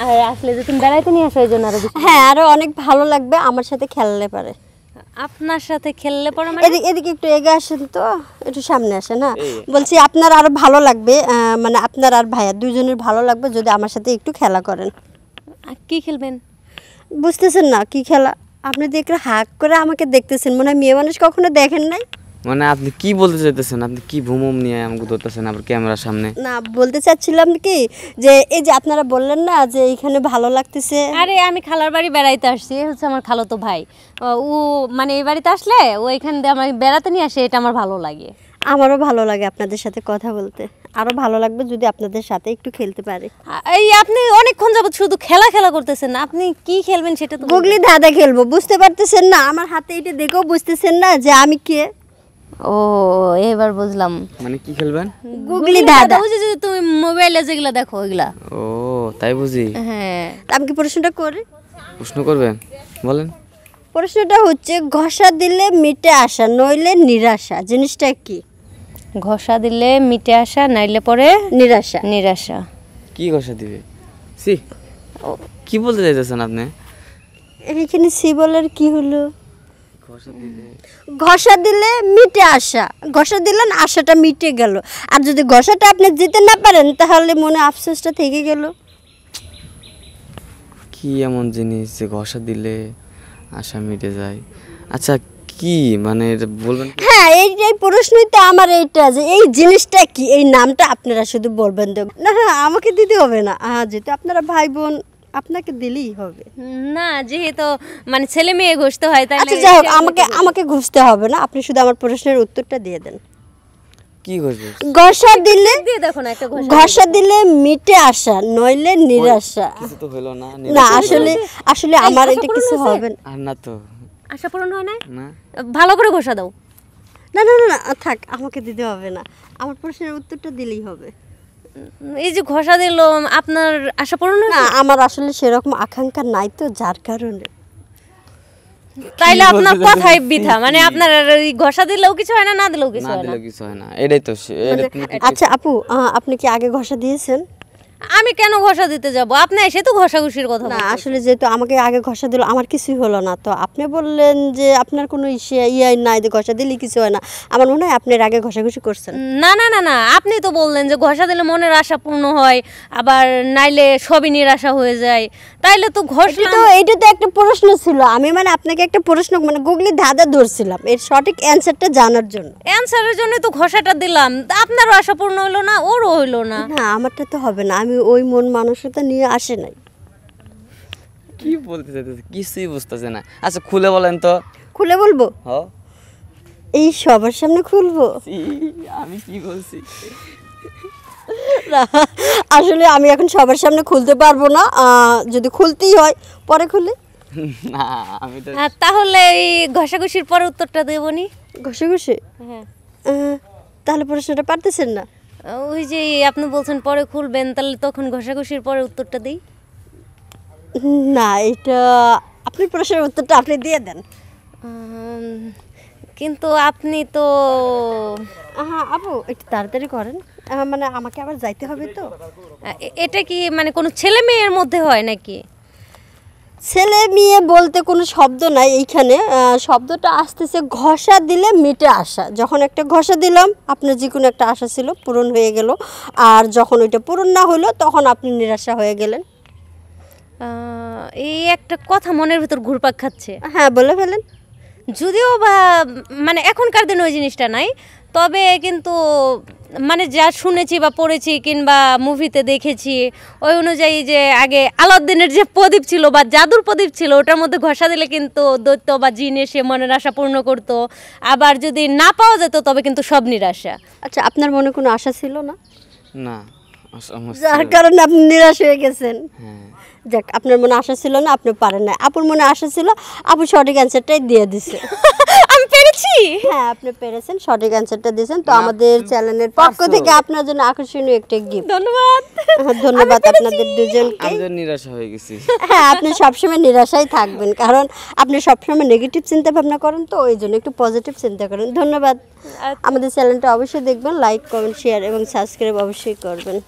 আর আসলে যে তুমি বেড়াইতে নিয়ে আসো এই জন্য আরো বেশি। হ্যাঁ, আরো অনেক ভালো লাগবে আমার সাথে খেললে পারে। আপনার সাথে খেললে পরে মানে এদিকে একটু এগিয়ে আসেন তো, একটু সামনে আসেন। হ্যাঁ, বলছি আপনার আরো ভালো লাগবে, মানে আপনার আর ভাইয়া দুজনের ভালো লাগবে যদি আমার সাথে একটু খেলা করেন। কি খেলবেন? বুঝতেছেন না কি খেলা? আপনি তো একটু হাক করে আমাকে দেখতেছেন, মনে হয় মেয়ে মানুষ কখনো দেখেন নাই। মানে আপনি কি বলতে চাইতেছেন? আপনি কি ভুমুম নিয়ে আমাকে ধরতেছেন আবার ক্যামেরার সামনে? না, বলতে চাচ্ছিলাম কি যে এই যে আপনারা বললেন না যে এইখানে ভালো লাগতেছে। আরে আমি খালার বাড়ি বেড়াইতে আসছি, হচ্ছে আমার খালাতো ভাই। ও মানে এই বাড়িতে আসলে ও এখান দিয়ে আমার বেড়াতে নিয়ে আসে, এটা আমার ভালো লাগে। আমারও ভালো লাগে আপনাদের সাথে কথা বলতে, আরো ভালো লাগবে যদি আপনাদের সাথে একটু খেলতে পারে। এই আপনি অনেকক্ষণ যাবত শুধু খেলা খেলা করতেছেন, আপনি কি খেলবেন সেটা তো গুগলি দাদা খেলবো, বুঝতে পারতেছেন না? আমার হাতে এটা দেখেও বুঝতেছেন না যে আমি কে? ও এবার বুঝলাম। মানে কি খেলবেন? গুগলি দাদা। বুঝি যে তুমি মোবাইলে যেগুলা দেখো ওইগুলা। ও তাই বুঝি। হ্যাঁ, আমি কি প্রশ্নটা করি? প্রশ্ন করবেন, বলেন। প্রশ্নটা হচ্ছে ঘষা দিলে মিটে আসা নইলে নিরাশা জিনিসটা কি? ঘষা দিলে মিটে আসা, নাইলে পরে নিরাশা। নিরাশা। কি ঘষা দিবে? সি কি বলতে চাইতেছেন আপনি? এইখানে সি বলার কি হলো? ঘষা দিলে ঘষা দিলে মিটে আসা, ঘষা দিলেন আশাটা মিটে গেল। আর যদি ঘষাটা আপনি দিতে না পারেন তাহলে মনে আফসোসটা থেকে গেল। কি এমন জিনিস যে ঘষা দিলে আশা মিটে যায়? আচ্ছা কি মানে এটা বলবেন? হ্যাঁ, এই প্রশ্নই তো আমার, এইটা যে এই জিনিসটা কি, এই নামটা আপনারা শুধু বলবেন। না না, আমাকে দিতে হবে না, যেহেতু আপনারা ভাই বোন আপনাকে দিলেই হবে। না, যেহেতু মানে ছেলে মেয়ে ঘষতে হয় তাই। আচ্ছা যাই হোক, আমাকে ঘুষতে হবে না, আপনি শুধু আমার প্রশ্নের উত্তরটা দিয়ে দেন। কি ঘষবে? ঘষা দিলে দিয়ে দেখো না একটা ঘষা দিলে মিটে আসা নইলে নিরাশা। কিছু তো হলো না। না আসলে আমার এটা কিছু হবে না। আর না তো। আশা পূরণ হয় না? না ভালো করে ঘষা দাও। না না না, থাক, আমাকে দিতে হবে না, আমার প্রশ্নের উত্তরটা দিলেই হবে। এই যে ঘষা দিল, আপনার আশা পূরণ হয় না, আমার আসলে সেরকম আকাঙ্ক্ষা নাই তো, যার কারণে। তাইলে আপনার কথাই বৃথা, মানে আপনার এই ঘষা দিলেও কিছু হয় না, না দিলেও কিছু না হয় না। দিলেও কিছু হয় না, এটাই তো আচ্ছা আপু, আপনি কি আগে ঘষা দিয়েছেন? আমি কেন ঘষা দিতে যাব? আপনি এসে তো ঘষাঘষির কথা না, বলছেন। আসলে যেহেতু আমাকে আগে ঘষা দিল, আমার কিছুই হলো না, তো আপনি বললেন যে আপনার কোনো ইয়াই নাই যে ঘষা দিলে কিছু হয় না। আমার মনে হয় আপনার আগে ঘষাঘষি করছেন। না না না না, আপনি তো বললেন যে ঘষা দিলে মনের আশা পূর্ণ হয়, আবার নাইলে সবই নিরাশা হয়ে যায়। তাইলে তো এইটা তো একটা প্রশ্ন ছিল, আমি মানে আপনাকে একটা প্রশ্ন মানে গুগলি ধাঁধা ধরছিলাম এর সঠিক অ্যানসারটা জানার জন্য। অ্যানসারের জন্য তো ঘষাটা দিলাম, আপনারও আশা পূর্ণ হইলো না, ওরও হইলো না। না, আমারটা তো হবে না, আমি ওই মন মানসিকতা নিয়ে আসে নাই। কি বলতে চাইতেছে কিছুই বুঝতেছে না। আচ্ছা খুলে বলেন তো। খুলে বলবো? হ্যাঁ, এই সবার সামনে খুলবো? আমি কি বলছি? আসলে আমি এখন সবার সামনে খুলতে পারবো না, যদি খুলতেই হয় পরে খুলে। না আমি তো তাহলে এই ঘষাঘষির পরে উত্তরটা দেবনি। ঘষে ঘষে? হ্যাঁ, তাহলে প্রশ্নটা পারতেছেন না? ওই যে আপনি বলছেন পরে খুলবেন, তাহলে তখন ঘষাঘষির পরে উত্তরটা দিই। না, এটা আপনি প্রশ্নের উত্তরটা আপনি দিয়ে দেন। কিন্তু আপনি তো হ্যাঁ আপু, একটু তাড়াতাড়ি করেন, মানে আমাকে আবার যাইতে হবে তো। এটা কি মানে কোনো ছেলে মেয়ের মধ্যে হয় নাকি? ছেলে মেয়ে বলতে কোনো শব্দ নাই এইখানে, শব্দটা আসতেছে ঘষা দিলে মিটে আসা। যখন একটা ঘষা দিলাম আপনার যে কোনো একটা আশা ছিল পূরণ হয়ে গেল, আর যখন ওইটা পূরণ না হলো তখন আপনি নিরাশা হয়ে গেলেন। এই একটা কথা মনের ভিতর ঘুরপাক খাচ্ছে। হ্যাঁ, বলে ফেলেন। যদিও বা মানে এখনকার দিনে ওই জিনিসটা নাই, তবে কিন্তু মানে যা শুনেছি বা পড়েছি কিংবা মুভিতে দেখেছি ওই অনুযায়ী যে আগে আলাউদ্দিনের যে প্রদীপ ছিল বা জাদুর প্রদীপ ছিল, ওটার মধ্যে ঘষা দিলে কিন্তু দৈত্য বা জিন এসে মনের আশা পূর্ণ করতো, আবার যদি না পাওয়া যেত তবে কিন্তু সব নিরাশা। আচ্ছা, আপনার মনে কোনো আশা ছিল না? না, যার কারণে আপনি নিরাশ হয়ে গেছেন। হ্যাঁ, যাক, আপনার মনে আশা ছিল না, আপনি পারেন না। আপুর মনে আশা ছিল, আপু সঠিক অ্যান্সারটাই দিয়ে দিছে। আমি পেরেছি। হ্যাঁ, আপনি পেরেছেন, সঠিক অ্যান্সারটা দিয়েছেন। তো আমাদের চ্যানেলের পক্ষ থেকে আপনার জন্য আকর্ষণীয় একটা গিফট। ধন্যবাদ। ধন্যবাদ আপনাদের দুজনকে। আমি তো নিরাশা হয়ে গেছি। হ্যাঁ, আপনি সবসময় নিরাশায় থাকবেন, কারণ আপনি সবসময় নেগেটিভ চিন্তা ভাবনা করেন, তো ওই জন্য একটু পজিটিভ চিন্তা করেন। ধন্যবাদ। আমাদের চ্যানেলটা অবশ্যই দেখবেন, লাইক কমেন্ট শেয়ার এবং সাবস্ক্রাইব অবশ্যই করবেন।